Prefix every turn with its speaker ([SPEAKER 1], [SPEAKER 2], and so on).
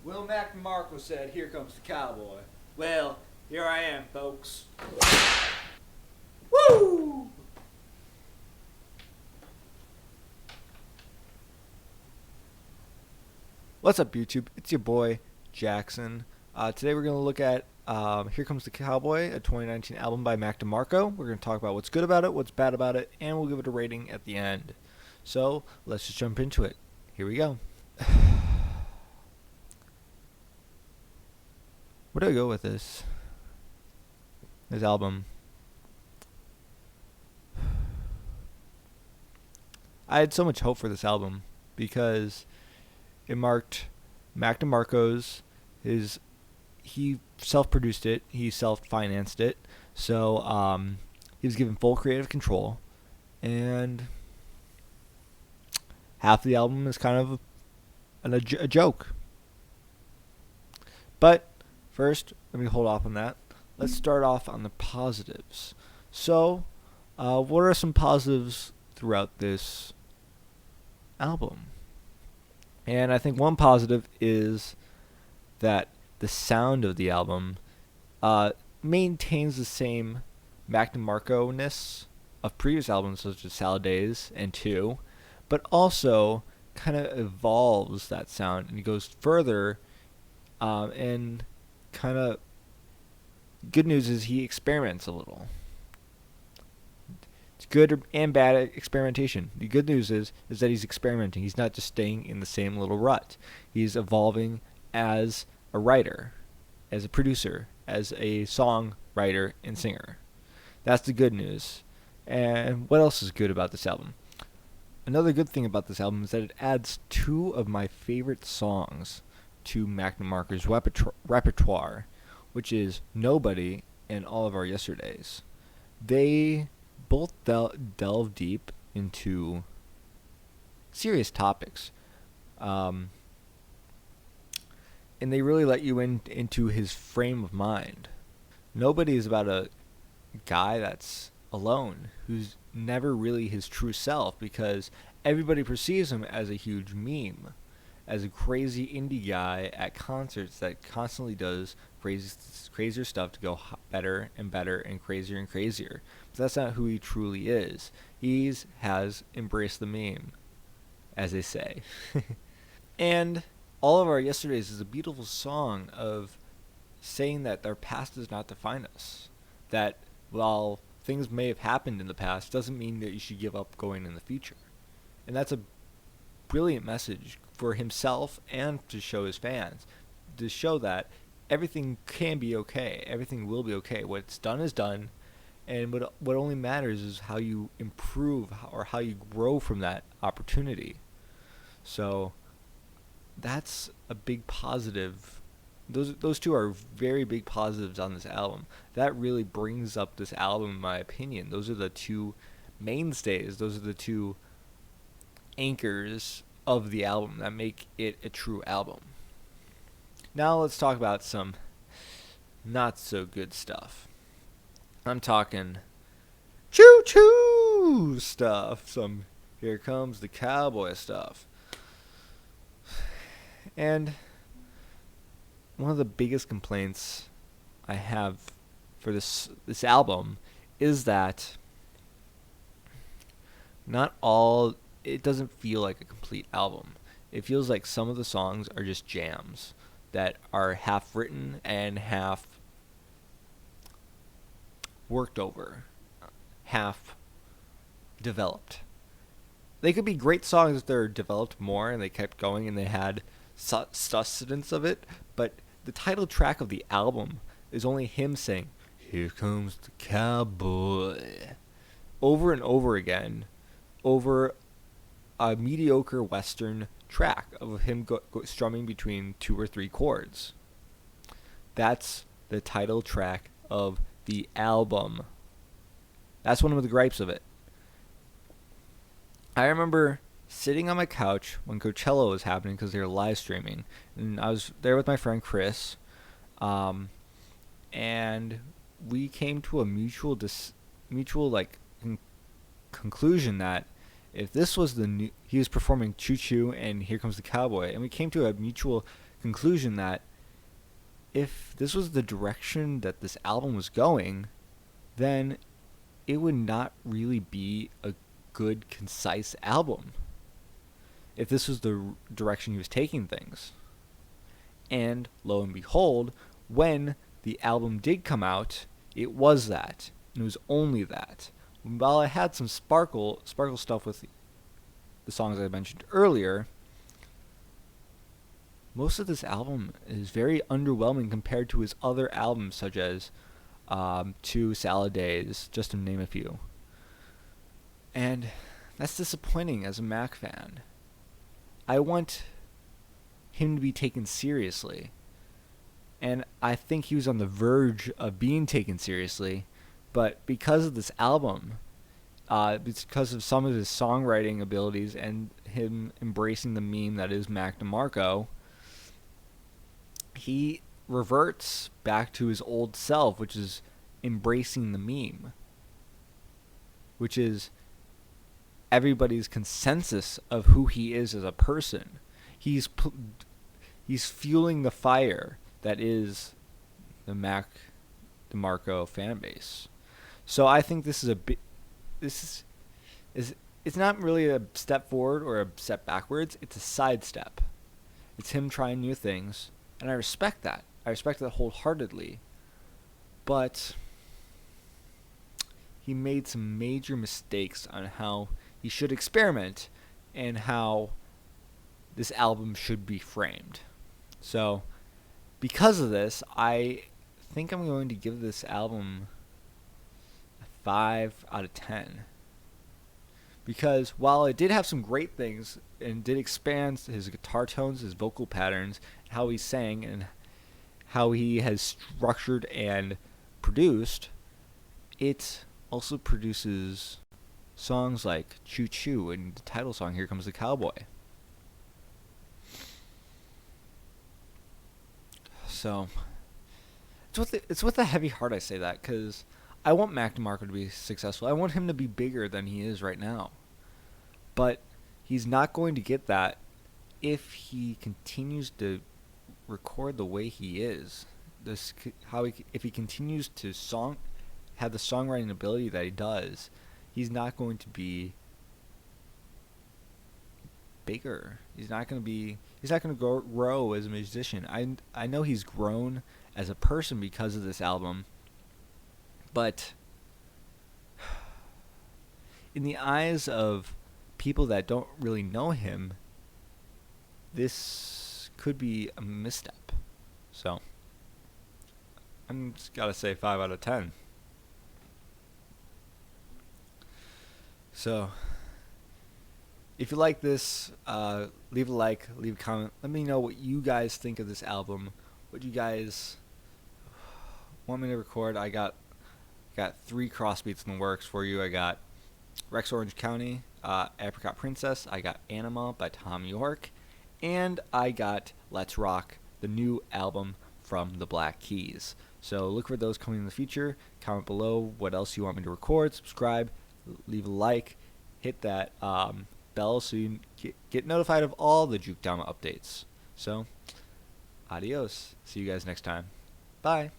[SPEAKER 1] Well, Mac DeMarco said, "Here comes the cowboy." Well, here I am, folks. Woo! What's up, YouTube? It's your boy, Jackson. Today we're going to look at Here Comes the Cowboy, a 2019 album by Mac DeMarco. We're going to talk about what's good about it, what's bad about it, and we'll give it a rating at the end. So, let's just jump into it. Here we go. Where do I go with this album? I had so much hope for this album because it marked Mac DeMarco's. He self-produced it, he self-financed it, so he was given full creative control, and half the album is kind of a joke. But first, let me hold off on that. Let's start off on the positives. So, what are some positives throughout this album? And I think one positive is that the sound of the album maintains the same Mac DeMarco-ness of previous albums such as Salad Days and 2, but also kind of evolves that sound and he goes further, and kind of good news is he experiments a little. It's good and bad experimentation. The good news is that he's experimenting. He's not just staying in the same little rut. He's evolving as a writer, as a producer, as a songwriter and singer. That's the good news. And what else is good about this album? Another good thing about this album is that it adds two of my favorite songs to Mac DeMarco's repertoire, which is Nobody and All of Our Yesterdays. They both delve deep into serious topics. And they really let you into his frame of mind. Nobody is about a guy that's alone, who's never really his true self because everybody perceives him as a huge meme, as a crazy indie guy at concerts that constantly does crazier stuff to go better and better and crazier. But that's not who he truly is. He has embraced the meme, as they say. And All of Our Yesterdays is a beautiful song of saying that our past does not define us. That while things may have happened in the past, doesn't mean that you should give up going in the future. And that's a brilliant message for himself and to show his fans. To show that everything can be okay. Everything will be okay. What's done is done. And what only matters is how you improve or how you grow from that opportunity. So that's a big positive. Those two are very big positives on this album. That really brings up this album, in my opinion. Those are the two mainstays. Those are the two anchors of the album that make it a true album. Now let's talk about some not so good stuff. I'm talking choo-choo stuff. Some Here Comes the Cowboy stuff. And one of the biggest complaints I have for this album is that it doesn't feel like a complete album. It feels like some of the songs are just jams that are half written and half worked over, half developed. They could be great songs if they're developed more and they kept going and they had sustenance of it, but the title track of the album is only him saying, "Here comes the cowboy," over and over again, over a mediocre western track of him strumming between 2 or 3 chords. That's the title track of the album. That's one of the gripes of it. I remember sitting on my couch when Coachella was happening because they were live streaming, and I was there with my friend Chris, and we came to a mutual conclusion that If this was the new, he was performing Choo Choo and Here Comes the Cowboy, and we came to a mutual conclusion that if this was the direction that this album was going, then it would not really be a good, concise album. If this was the direction he was taking things. And lo and behold, when the album did come out, it was that. And it was only that. While it had some sparkle stuff with the songs I mentioned earlier, most of this album is very underwhelming compared to his other albums, such as Two Salad Days, just to name a few. And that's disappointing as a Mac fan. I want him to be taken seriously. And I think he was on the verge of being taken seriously. But because of this album, because of some of his songwriting abilities and him embracing the meme that is Mac DeMarco, he reverts back to his old self, which is embracing the meme, which is everybody's consensus of who he is as a person. He's fueling the fire that is the Mac DeMarco fan base. So I think this is it's not really a step forward or a step backwards. It's a sidestep. It's him trying new things, and I respect that. I respect that wholeheartedly. But he made some major mistakes on how he should experiment and how this album should be framed. So, because of this, I think I'm going to give this album a 5 out of 10. Because while it did have some great things and did expand his guitar tones, his vocal patterns, how he sang, and how he has structured and produced, it also produces songs like Choo Choo and the title song Here Comes the Cowboy. So it's with a heavy heart I say that, because I want Mac DeMarco to be successful. I want him to be bigger than he is right now. But he's not going to get that if he continues to record the way he is. If he continues to have the songwriting ability that he does, he's not going to be bigger. He's not going to grow as a musician. I know he's grown as a person because of this album, but in the eyes of people that don't really know him, this could be a misstep. So I'm just gotta say 5 out of 10. So if you like this, leave a like, leave a comment. Let me know what you guys think of this album. What you guys want me to record. I got 3 crossbeats in the works for you. I got Rex Orange County, Apricot Princess. I got Anima by Tom York. And I got Let's Rock, the new album from the Black Keys. So look for those coming in the future. Comment below what else you want me to record. Subscribe, leave a like, hit that bell so you get notified of all the Juke Down updates. So, adios. See you guys next time. Bye.